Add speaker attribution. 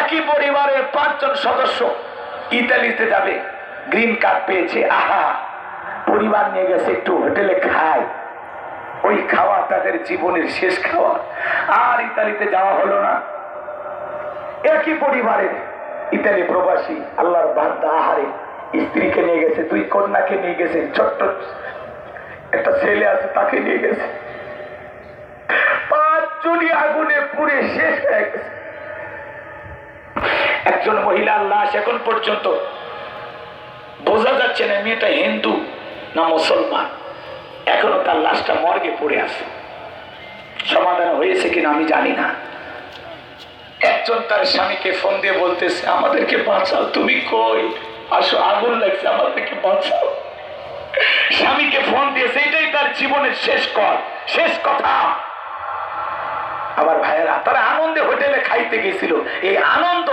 Speaker 1: একই পরিবারের 5 জন সদস্য ইতালিতে যাবে, গ্রিন কার্ড পেয়েছে। আহা, পরিবার নিয়ে গেছে একটু হোটেলে খায়, ওই খাওয়া তাদের জীবনের শেষ খাওয়া, আর ইতালিতে যাওয়া হলো না। একই পরিবারের ইতালি প্রবাসী আল্লাহর বান্দা, আহারে স্ত্রীকে নিয়ে গেছে, 2 কন্যাকে নিয়ে গেছে, ছোট্ট একটা ছেলে আছে তাকে নিয়ে গেছে। 5 জনই আগুনে পুড়ে শেষ হয়ে গেছে। একজন মহিলার লাশ এখন পর্যন্ত বোঝা যাচ্ছে না মেয়েটা হিন্দু না মুসলমান, এখনো তার লাশটা মর্গে পড়ে আছে। সমাধান হয়েছে কিনা আমি জানি না। একজন তার স্বামীকে ফোন দিয়ে বলতেছে, আমাদেরকে বাঁচাও, তুমি কই, আসো, আগুন লাগছে, আমাদেরকে বাঁচাও। স্বামীকে ফোন দিয়েছে, এটাই তার জীবনের শেষ কথা। আমার ভাইয়েরা, তারা আনন্দে হোটেলে খাইতে গেছিল, এই আনন্দ